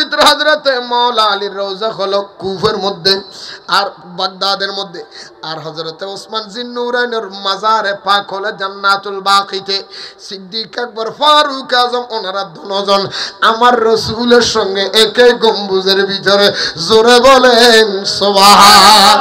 ভিতরে হযরতে মাওলা আলীর রওজা হলো কুফার মধ্যে আর বাগদাদের মধ্যে, আর হযরতে ওসমান জিন্নুরাইনের মাজারে পাক হলো জান্নাতুল বাকিতে। সিদ্দিক আকবর, ফারুক আজম ওনারা দুজন আমার রাসূলের সঙ্গে একই গম্বুজের ভিতরে, জোরে বলেন সুবহান।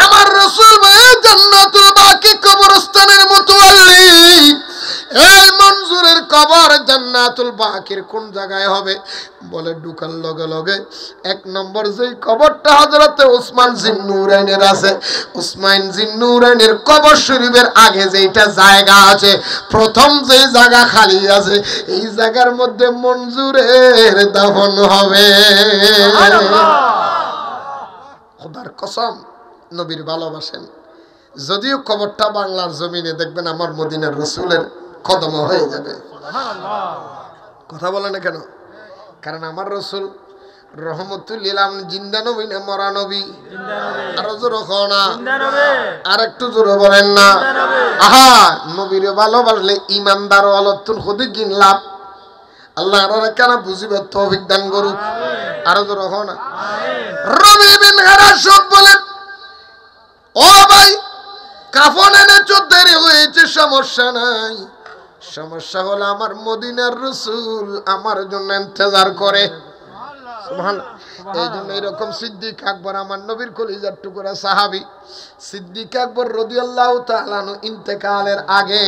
আমার রাসূল জান্নাতুল বাকি কবরস্থানের মুতাওয়াল্লি। এই মনজুরের কবর জান্নাতুল বাকির কোন জায়গায় হবে বলে ঢুকার লগে লগে এক নম্বর যেই কবরটা হযরতে ওসমান জিন্নুরাইনের আছে, ওসমান জিন্নুরাইনের কবর শরীফের আগে যেইটা জায়গা আছে, প্রথম যেই জায়গা খালি আছে, এই জায়গার মধ্যে মনজুরের দাফন হবে। খোদার কসম, নবীর ভালোবাসেন। যদিও কবরটা বাংলার জমিনে দেখবেন আমার মদিনার রাসূলের কদম হয়ে যাবে। কথা বলে না কেন? কারণ আমার রাসূল রহমতুল লিল আলামিন জিন্দা নবী না মরা নবী? আরো জোরে না, আর একটু জোরে বলেন না। আহা, নবীরে ভালোবাসলে ইমানদার আলাতুল খুদি কিন লাভ। আল্লাহ আর কেন বুঝিবে তৌফিক দান করুক। আরো জোরে না। রবি বিন হারাসব বলেন, ও ভাই কাফন এনেছো, দেরি হয়েছে, সমস্যা নাই। সমস্যা হলো আমার মদিনার রাসূল আমার জন্য ইন্তজার করে। সুবহানাল্লাহ। এই জন্য এরকম সিদ্দিক আকবর আমার নবীর কলিজার টুকরা সাহাবী সিদ্দিক আকবর রাদিয়াল্লাহু তাআলা আনহু ইন্তেকালের আগে,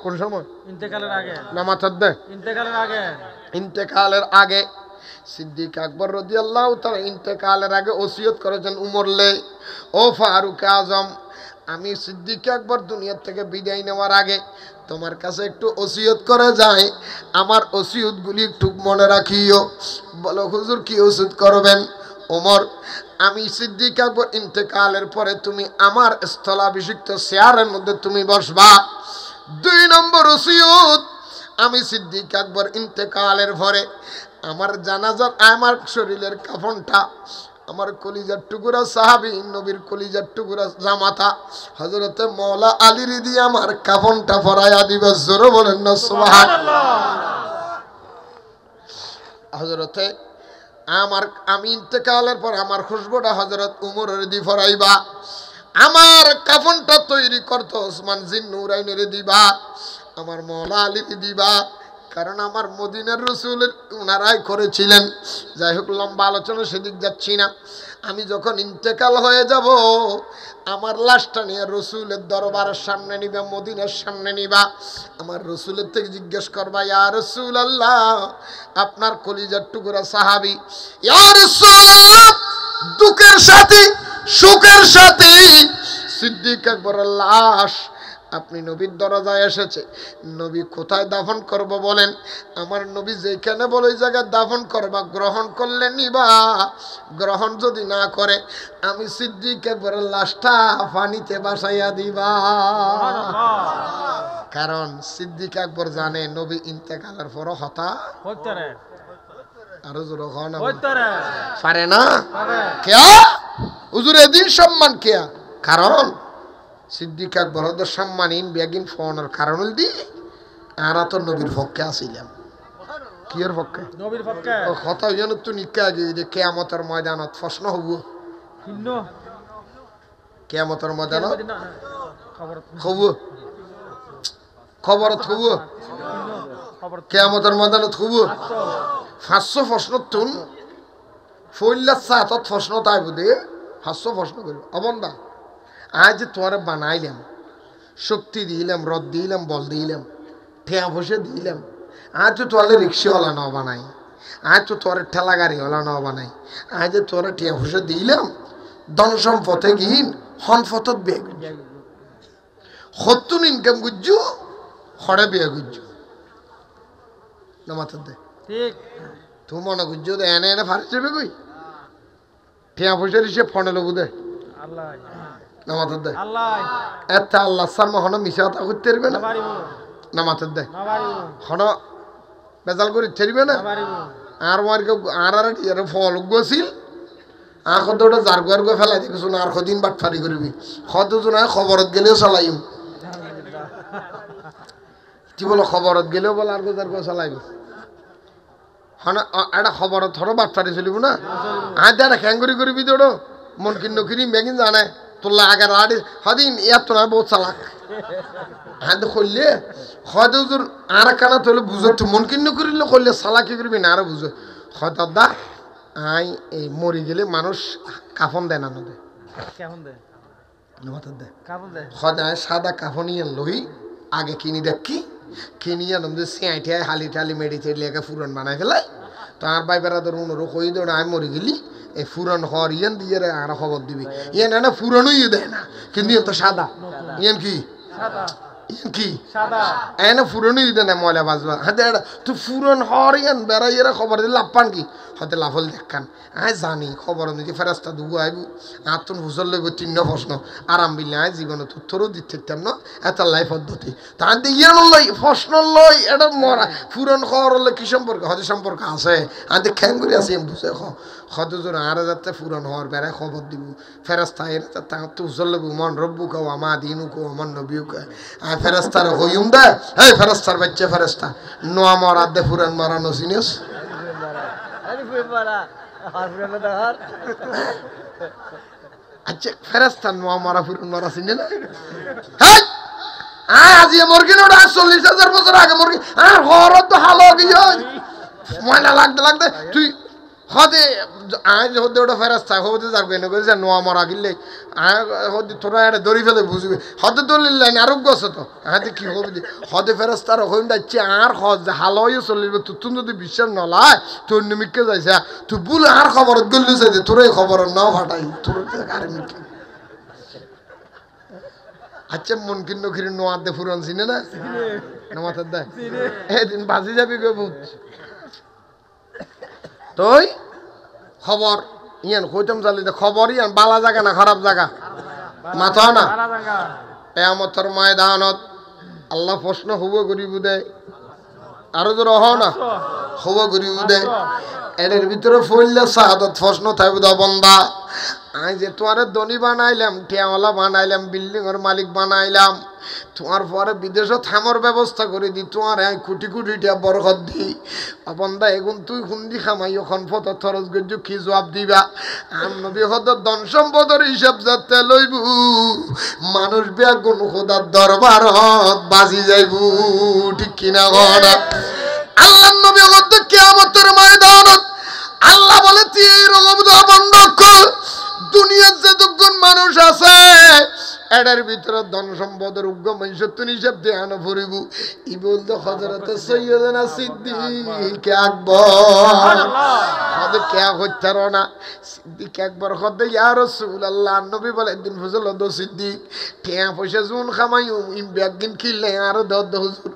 কোন সময়? ইন্তেকালের আগে। নামাজ দে ইন্তেকালের আগে, ইন্তেকালের আগে সিদ্দিক আকবর রাদিয়াল্লাহু তাআলা ইন্তেকালের আগে ওসিয়ত করেছেন উমরলে, ও ফারুক আজম, আমি সিদ্দিক আকবর দুনিয়া থেকে বিদায় নেওয়ার আগে তোমার কাছে একটু ওসিয়ত করে যায়, আমার ওসিয়তগুলি একটু মনে রাখিও। বলো হুজুর কি ওসিয়ত করবেন? ওমর, আমি সিদ্দিক আকবর ইন্তেকালের পরে তুমি আমার স্থলাভিষিক্ত চেয়ারের মধ্যে তুমি বসবা। 2 নম্বর ওসিয়ত, আমি সিদ্দিক আকবর ইন্তেকালের পরে আমার জানাজার আমার শরীরের কাফনটা আমার কলিজার টুকরা সাহাবী নবীর কলিজার টুকরা জামাতা হযরতে মাওলা আলীর দিয়ে আমার কাফনটা পরায়া দিবে। জোরে বলেন না সুবহানাল্লাহ। হযরতে আমি ইন্তেকালের পর আমার খুশবুটা হযরত উমরের দিয়ে পরাইবা, আমার কাফনটা তৈরি করতে ওসমান জিন্নুরাইনের দিবা, আমার মাওলা আলীর দিবা, কারণ আমার মদিনার রাসূলের ওনারাই করেছিলেন। যাই হোক, লম্বা আলোচনা সেদিক যাচ্ছি না। আমি যখন ইন্তেকাল হয়ে যাব, আমার লাশটা নিয়ে রাসূলের দরবারের সামনে নিবা, মদিনার সামনে নিবা। আমার রাসূলের থেকে জিজ্ঞেস করবা, ইয়া রাসূলুল্লাহ, আপনার কলিজার টুকরা সাহাবী, ইয়া রাসূলুল্লাহ, দুঃখের সাথী সুখের সাথী সিদ্দিক আকবরের লাশ আপনি নবীর দরজায় এসেছে, নবী কোথায় দাফন করব বলেন? আমার নবী যেখানে বলে ওই জায়গায় দাফন করবা, গ্রহণ করলে নিবা, গ্রহণ যদি না করে আমি সিদ্দিক আকবরের লাশটা পানিতে ভাসাইয়া দিবা। কারণ সিদ্দিক আকবর জানে নবী ইন্তেকালের পর হতা আরো জোর পারে না। কেয়া হুজুর এদিন সম্মান কেয়া? কারণ সিদ্দিক আকবর ওদের সম্মানহীন বেগিন ফোনের কারণ দি আরা তো নবীর পক্ষে আসিলাম। কিয়ের পক্ষে? নবীর পক্ষে। ও কথা যেন তো নিকা যে কিয়ামতের ময়দানত প্রশ্ন হব, কিয়ামতের ময়দানত হব, খবরত হব, কিয়ামতের ময়দানত হব। 500 প্রশ্ন তুন ফইল্লা সাতত প্রশ্ন তাই বুঝে 500 প্রশ্ন করব। অবন্দা আজ তোরে বানাইলাম, শক্তি দিলাম, রদ দিলাম, বল দিলাম, ঠেয়া বসে দিলাম, আজ তো তোরে রিক্সাওয়ালা ন বানাই, আজ তো তোরে ঠেলা গাড়িওয়ালা ন বানাই, আজ তোরে ঠেয়া বসে দিলাম, ধন সম্পদে গিন হনফতত বিয়ে গুজ্জু, সত্তুন ইনকাম গুজ্জু, হরে বিয়ে গুজ্জু না মাথার দে ঠিক তু মনে গুজ্জু দে এনে এনে ফার্স্ট যাবে কই ঠেয়া বসে সে ফোনে লবু দে আল্লাহ নামাতের দে এত আল্লাহ সামনে হন মিশা কথা করতে পারবে না, নামাতের দে হন বেজাল করে ছেড়বে না। আর আর ফল গছিল আখ ওটা জারগুয়ার গো ফেলাই দেখছো না, আর কদিন বাটফারি করবি কতজন খবরত গেলেও চালাইম, কি বলো খবরত গেলেও বলে আর গো চালাইব। হন এটা খবর ধরো বাটপাড়ি চলিব না আজ দেখা খ্যাঙ্গুরি করি বিদোড়ো মন কিন্ন কিনি মেগিন জানে তোলা আগে রাড়ি হদিন এত না বহুত চালাক হ্যাঁ তো করলে হয়তো আর কানা তোলে বুঝো তো মন কিন্ন করিলে করলে চালাকি করবি না আরো বুঝো হয়তো দা আই এই মরি গেলে মানুষ কাফন দেয় না নদে সদায় সাদা কাফনিয়ান লই আগে কিনি দেখি কিনিয়া নমদে সিআইটি হালি টালি মেডিটেট লেগে ফুরন বানাই ফেলাই তো আর ভাই বেড়াদের অনুরোধ কই দেন আমি মরে গেলি এই ফুরন হর ইয়ান দিয়ে আর খবর দিবি ইয়ান না ফুরনই দেয় না কিন্তু তো সাদা ইয়ান কি সাদা ইয়ান কি সাদা এনে ফুরনই দেয় না ময়লা বাজবা হাতে তো ফুরন হর ইয়ান বেড়াইয়েরা খবর দিলে লাপান কি হতে লাফল দেখান আয় জানি খবর নিতে ফেরাস্তা দুবু আইব আতুন হুজর লইব 3 প্রশ্ন আরাম বিলে আয় জীবনে উত্তরও দিতে থাকতাম না এত লাই পদ্ধতি তার ইয়ান লই প্রশ্ন লই এটা মরা ফুরন খবর হলে কি সম্পর্ক হতে সম্পর্ক আছে আদে খ্যাঙ্গুরি আছে বুঝে হতে জোর আর যাতে ফুরন হওয়ার বেড়ে খবর দিব ফেরাস্তা এর তা তো হুজর লইব মন রব্বু কও আমা দিনু কও আমার নবীও কয় আয় ফেরাস্তার হইম দে এই ফেরাস্তার বাচ্চা ফেরাস্তা নোয়া মরা দে ফুরন মারানো সিনিয়স আচ্ছা ফেরেস্তা নোয়া মারা ফুরন মারা চিনে না আজি মুরগি নোটা 40,000 বছর আগে মুরগি আর হরত তো হালো গিয়ে ময়লা লাগতে লাগতে তুই হদে আজ হদে ওটা ফেরাস্তা হদে যাবে না কইছে নোয়া মারা গিলে হদে তোরা এটা দড়ি ফেলে বুঝবি হদে দলিল লাইন আরোগ্য আছে তো হাতে কি হবে হদে ফেরাস্তার হইম যাচ্ছে আর হজ হালই চলিবে তুই যদি বিশ্বাস নলায় তোর নিমিককে যাইছে তুই বলে আর খবর গল্লি চাইছে তোর এই খবর নাও ফাটাই তোর আর মিকে আচ্ছা মন কিন্ন খিরি নোয়া দে ফুরন চিনে না নোয়াতে দে এদিন বাজি যাবি গো বহুত তোই খবর ইয়ান কইতাম জালি খবর ইয়ান বালা জায়গা না খারাপ জায়গা মাথা না কিয়ামতের ময়দানত আল্লাহ প্রশ্ন হবো গরিব দে আরো জোর হ না হবো গরিব দে এর ভিতরে ফইলে শাহাদত প্রশ্ন থাকবে দা বান্দা আই যে তোরে ধনী বানাইলাম টিয়াওয়ালা বানাইলাম বিল্ডিং এর মালিক বানাইলাম তোমার পরে বিদেশে থামর ব্যবস্থা করে দি তোমার এক কোটি কোটি টাকা বরকত দি বন্দা এখন তুই খুন্দি খামাই ওখান ফত খরচ গজ্জ কি জবাব দিবা আর নবী হদ ধন সম্পদের হিসাব যাতে লইবু মানুষ বিয়া কোন খোদার দরবারত বাজি যাইবু ঠিক কিনা গড়া আল্লাহ নবী হদ কিয়ামতের ময়দানত আল্লাহ বলে তুই এই রকম বন্ধ কর দুনিয়ার যতক্ষণ মানুষ আছে এটার ভিতরে ধন সম্পদের উগ্র মনুষ্যত্ব হিসাব ধ্যান ভরিব ই বলতো হযরত সৈয়দনা সিদ্দিক আকবর হদে কে হইতার না সিদ্দিক আকবর হদে ইয়া রাসূলুল্লাহ নবী বলে দিন ফজল দ সিদ্দিক টিয়া পয়সা জুন খামাইও ইম ব্যাগিন কিলে আর দ হুজুর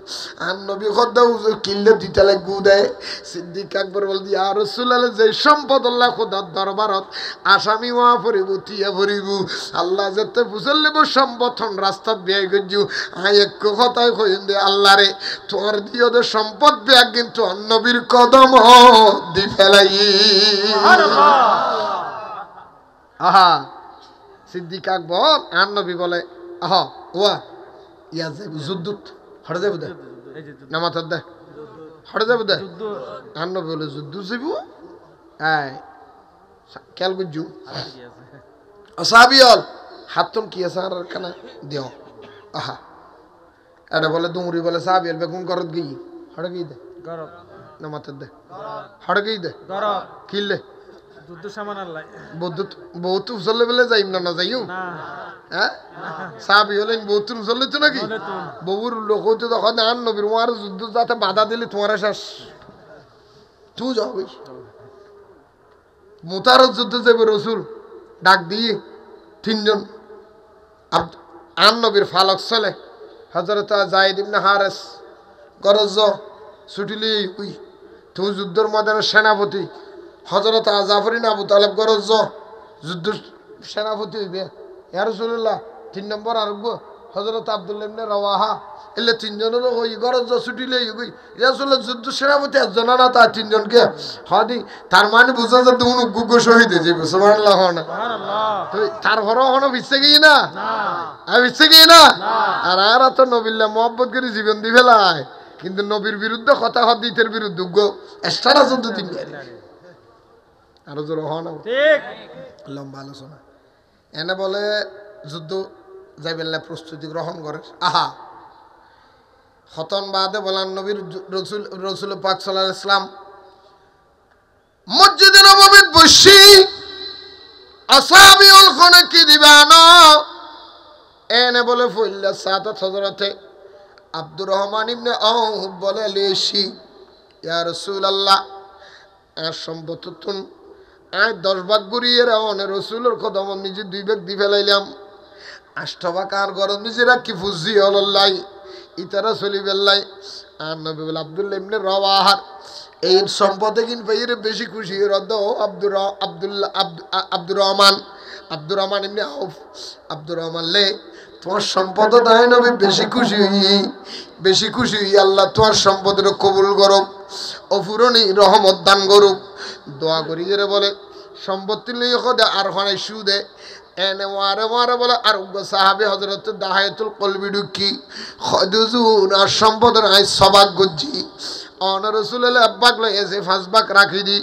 আর নবী হদে হুজুর কিলে দিতে লাগু দেয় সিদ্দিক আকবর বল ইয়া রাসূলুল্লাহ যে সম্পদ আল্লাহ খোদার দরবারত আসামি ওয়া ভরিব টিয়া ভরিব আল্লাহ যেতে বুঝলে সম্পথন রাস্তা বিয়ে গজু আই এক কথাই কইন দে আল্লাহ রে তোর দিও দে সম্পদ বিয়া কিন্তু নবীর কদম দি ফেলাই সুবহানাল্লাহ আহা সিদ্দিক আকবর আর নবী বলে আহা ওয়া ইয়া যে যুদ্ধ হড় যাবে দে নামাত দে হড় যাবে দে আর নবী বলে যুদ্ধ যাবো এই খেয়াল গজু আসাবিয়াল হাতন কি আছে আর কানা দিও আহা এটা বলে দুমরি বলে সাবিয়াল বেগুন করত গই হড় গই দে গরব নামাত দে হড় গই দে গরব কিলে দুধ সামান আল্লাহ বহুত উছলে বলে যাইম না যাইও না হ্যাঁ সাবিয়াল বহুত উছলে তো নাকি বউর লোক হইতো তখন আন নবীর ওয়ার যুদ্ধ যাতে বাধা দিলে তোমার শেষ তুই যাও ভাই মুতারত যুদ্ধ যাবে রাসূল ডাক দিয়ে তিনজন আন নবীর ফালক চলে হযরত যায়েদ ইবনে হারেস গরজ ছুটিলি উই তুই যুদ্ধের ময়দানে সেনাপতি হযরত জাফরিন আবু তালেব গরজ যুদ্ধ সেনাপতি হইবে ইয়া রাসূলুল্লাহ 3 নম্বর আরব হযরত আব্দুল্লাহ ইবনে রাওয়াহা এলে তিনজনের ওই গরজ ছুটিলে উই ইয়া রাসূলুল্লাহ যুদ্ধ সেনাপতি একজন না তা তিনজনকে হদি তার মানে বুঝা যায় দুন গুগ শহীদ হয়ে যাবে সুবহানাল্লাহ সুবহানাল্লাহ তো তার ঘর হনো বিচ্ছে গই না আমি বিচ্ছে গই না আর আর তো নবিল্লাহ মোহাম্মদ করে জীবন দি ফেলায় কিন্তু নবীর বিরুদ্ধে কথা হদিতের বিরুদ্ধে এক্সট্রা 14 দিন আরো জোর হন ঠিক লম্বা আলোচনা এনে বলে যুদ্ধ যাইবেন না প্রস্তুতি গ্রহণ করে আহা হতন বাদে বলেন নবীর রসুল পাক সাল্লাল্লাহু আলাইহি ওয়াসাল্লাম মসজিদে নববীতে বসি আসাবিউল খানে কি দিবানা এনে বলে ফইল্লা সাদাত হযরতে আব্দুর রহমান ইবনে আউফ বলে লেশি ইয়া রাসূলুল্লাহ আর সম্পত্তুন আয় 10 ভাগ গড়িয়ে রাওনে রাসূলের কদম নিজে 2 ভাগ দি ফেলাইলাম 8 ভাগ আর গরম নিজেরা কি ফুজি হল্লাই ইতারা চলি বেল্লাই আর নবী বলে আব্দুল্লাহ ইবনে রাওয়াহার এই সম্পদে কিন পাইরে বেশি খুশি রদ আব্দুর রহমান ইবনে আউফ আব্দুর রহমান লে তোমার সম্পদ দায় নবী বেশি খুশি আল্লাহ তোমার সম্পদের কবুল করুক অফুরনি রহমত দান করুক দোয়া করি যে বলে সম্পত্তি লইয়া খোদে আর খানে সুদে এনে মারে বলে আর সাহাবে হযরত দাহায়াতুল কলবি ঢুকি খদুজুন আর সম্পদের আই সবাক গজ্জি অন রাসূলুল্লাহ আব্বাক লই এসে 5 ভাগ রাখি দি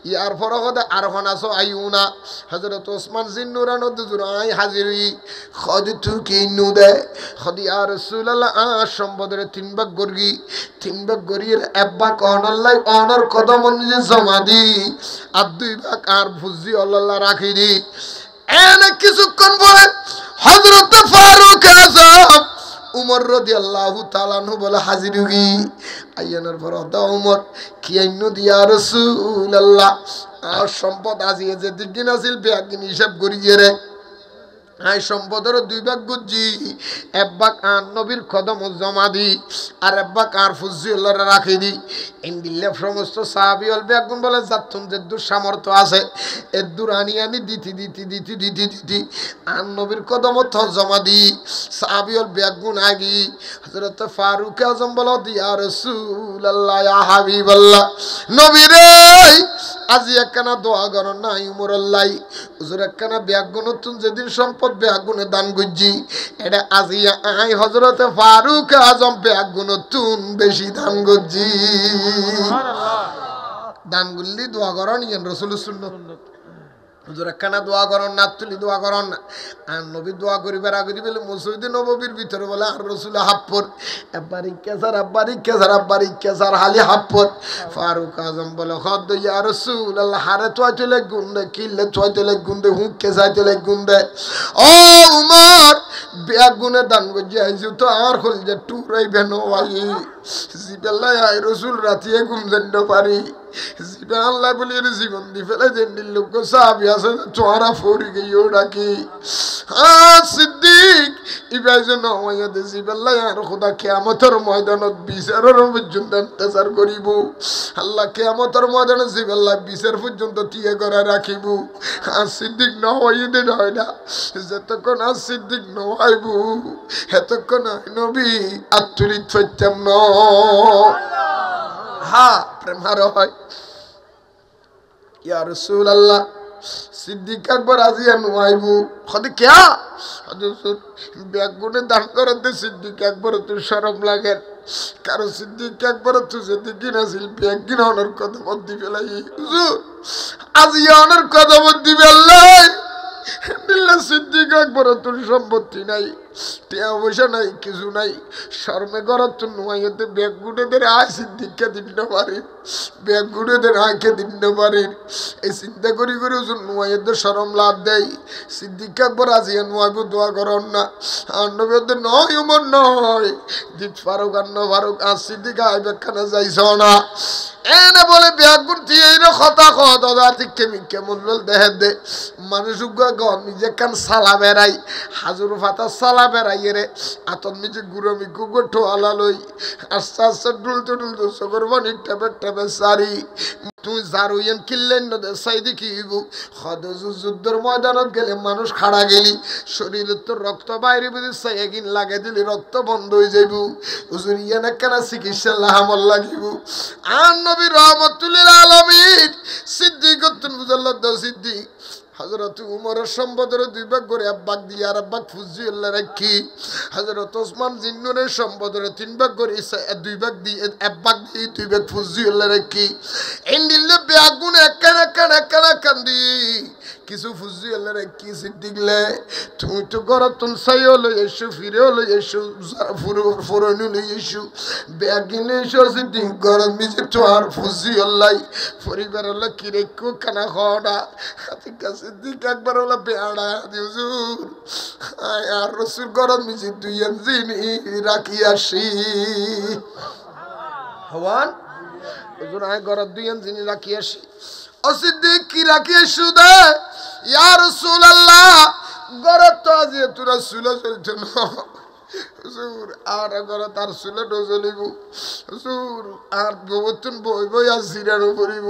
ইয়ার পর খোদে আর খানাসো আইউনা হযরত ওসমান জিন্নুরান দুজুর আই হাজিরি খদতু কি নুদে খদি আর রাসূলুল্লাহ আর সম্পদের 3 ভাগ গর্গি 3 ভাগ গরির এক ভাগ অনল্লাই অনর কদম নিজে জমা দি আর 2 ভাগ আর ফুজি আল্লাহ রাখি দি এনে কিছুক্ষণ পরে হযরত ফারুক আযম উমর রাদিয়াল্লাহু তাআলা আনহু বলে হাজির হই আইয়ানোর পর দা উমর কি আইনো দিয়া রাসূলুল্লাহ আর সম্পদ আজিয়ে যে দিন আছিল বেয়াকিন হিসাব করিয়ে রে আই সম্পদের 2 ভাগ গুজি এক ভাগ আর নবীর কদম জমা দি আর এক ভাগ আর ফুজিউল্লাহ রাখি দি ইন্দিল্লা সমস্ত সাহাবী হল বেগুন বলে যাতুন যে দূর সামর্থ্য আছে এর দূর আনি দিতি আর নবীর কদম তো জমা দি সাহাবী হল বেগুন আগি হযরত ফারুক আযম বলে ইয়া রাসূলুল্লাহ ইয়া হাবিবাল্লাহ নবী রে আজি একখানা দোয়া করন না উমরুল্লাহ হুজুর একখানা বেগুন তুন যেদিন সম্পদ বেগুনে দান গুজি এটা আজি আই হযরত ফারুক আযম বেগুন তুন বেশি দান গুজি সুবহানাল্লাহ দান গুল্লি দোয়া করন ইয়ান রাসূলের সুন্নাত হুজুর একখানা দোয়া করন না তুলি দোয়া করন না আর নবী দোয়া করিবার আগে বলে মসজিদে নববীর ভিতরে বলে আর রাসূল হাফপর আব্বারি কেসার হালি হাফপর ফারুক আযম বলে খদ ইয়া রাসূলুল্লাহ হারে তোয়াইলে গুন্দে কিল্লে তোয়াইলে গুন্দে হুক কেসাইলে গুন্দে ও উমর বেগুনে দান গজি আইছো তো আর হল যে টুরাই বেনো আই জিবাল্লাহ আই রাসূল রাতিয়ে ঘুম জন্য পারি জিবা আল্লাহ বলি জীবন দি ফেলে দেন লোক সাহাবী আছে তোরা ফরি গিয়েও ডাকি সিদ্দিক ইবাইজন ওয়াইদে জিবাল্লাহ আর খোদা কিয়ামতের ময়দানত বিচারের পর্যন্ত ইন্তজার করিব আল্লাহ কিয়ামতের ময়দানে জিবাল্লাহ বিচার পর্যন্ত টিয়ে করে রাখিব আর সিদ্দিক না ওয়াইদে হয় না যতক্ষণ আর সিদ্দিক নহাইব এতক্ষণ নবী আত্মরিত হইতাম না হ্যাঁ প্রেম হারো হয় ইয়া রাসূলুল্লাহ সিদ্দিক আকবর আজিয়া নুয়াইবু খদি কিয়া হুজুর বেগুনে দান করতে সিদ্দিক আকবর তো শরম লাগে কারণ সিদ্দিক আকবর তো সিদ্দিক নাছিল বেগুন অনর কথা বদি ফেলাই হুজুর আজিয়া অনর কথা বদি ফেলাই দিল্লা সিদ্দিক আকবর তোর সম্পত্তি নাই টিয়া পয়সা নাই কিছু নাই শর্মে করত তো নুয়াইতে বেগুনেদের আয় সিদ্দিককে দিন পারি বেগুনেদের আয়কে দিন পারি এই চিন্তা করি করে নুয়াইতে শরম লাভ দেয় সিদ্দিক আকবর আজিয়া নুয়াইব দোয়া করন না আর নবীদের নয় উমর নয় দিত ফারুক আর ফারুক আর সিদ্দিক আয় বেখানা যাইছ না এনে বলে বেগুন দিয়ে কথা দাদা ঠিক কেমন দেহে দে মানুষ নিজে কান সালা বেড়াই হাজুর ফাতা সালা বেড়াইয়ে রে আতন নিজে গুরমি কুকুর ঠোয়ালা লই আস্তে আস্তে ডুলতে চোখের পানি টেপে সারি তুই জারুইন কিনলেন না সাইদি কি যুদ্ধের ময়দানত গেলে মানুষ খাড়া গেলি শরীরে তো রক্ত বাইরে বুঝি সাইগিন লাগে দিলি রক্ত বন্ধ হয়ে যাইব হুজুর ইয়ান একখানা চিকিৎসা লাহামল লাগিব আর নবী রহমতুল্লিল আলামিন সিদ্দিক বুঝাল্লাহ সিদ্দিক হযরত উমরের সম্পদের দুই ভাগ করে এক ভাগ দিয়ে আর এক ভাগ ফুজিউল্লাহ রাখি হযরত ওসমান জিন্নুরের সম্পদের তিন ভাগ করে দুই ভাগ দিয়ে এক ভাগ দিয়ে দুই ভাগ ফুজিউল্লাহ রাখি এন্ডিলে বেগুন একানা কান্দি কিছু ফুজিউল্লাহ রাখি সিদ্দিকলে তুমি তো গরতুন সাইও লই এসো ফিরেও লই এসো ফুরনু লই এসো বেগিনে এসো সিদ্দিক গরত মিজে তো আর ফুজিউল্লাহ পরিবার হলো কি রেখো কানা খাওয়া হাতিকা সিদ্দিক একবার হলো বেড়া হুজুর আর রসুল গরত মিজে দুই জিনি রাখি আসি হওয়ান হুজুর আয় গরত দুই জিনি রাখি আসি ও সিদ্দিক কি রাখি আসু দে ইয়া রাসূলুল্লাহ গরত তো আজ তোরা সুলা চলছ না হুজুর আর গরত তার সুলা ডজলিব হুজুর আর গোবতুন বই বই আর জিরানো করিব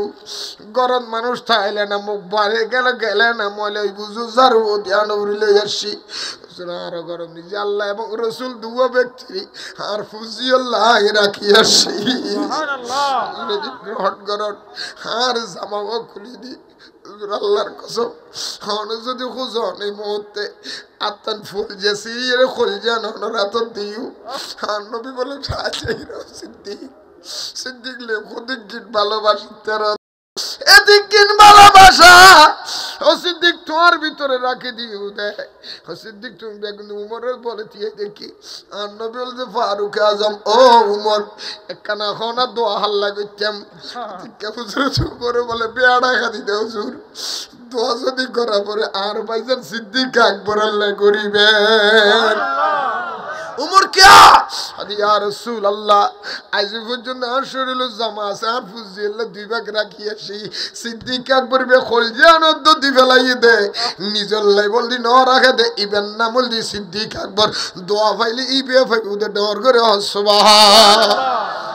গরত মানুষ থাইলে না মুখ বাড়ে গেলে না মলে বুঝু যার ধ্যান উড়িলে আসি আর গরম নিজে আল্লাহ এবং রসুল দুয়া ব্যক্তি আর ফুজিউল্লাহ রাখি আসি গ্রহণ করন আর জামাও খুলি দি আল্লাহর কসম হন যদি খুঁজন এই মুহূর্তে আত্মান ফুল যে সিরিয়ার খোল যান রাত দিও আর নবী বলে সিদ্দিক লে খুদিক গিট ভালোবাসি তেরা এদিকিন ভালোবাসা ও সিদ্দিক তোমার ভিতরে রাখি দিও দে ও সিদ্দিক তুমি বেগুন উমরের বলে দিয়ে দেখি আর নবী বলতে ফারুক আজম ও উমর একখানা খনা দোয়া হাল্লা করতাম হুজুর করে বলে বেড়া খাদি দে হুজুর দোয়া যদি করা পরে আর ভাইজান সিদ্দিক আকবর আল্লাহ করিবেন উমর কিয়া আদি ইয়া রাসূলুল্লাহ আজ পর্যন্ত আর শরীরে জামা আছে আর ফুজিউল্লাহ দুই ভাগ রাখি আসি সিদ্দিক আকবর বে খলজান দি ফেলাই দে নিজল লাই বলদি ন রাখে দে ইবেন না বলদি সিদ্দিক আকবর দোয়া ফাইলি ইবে ফাইবু দে ডর করে সুবহানাল্লাহ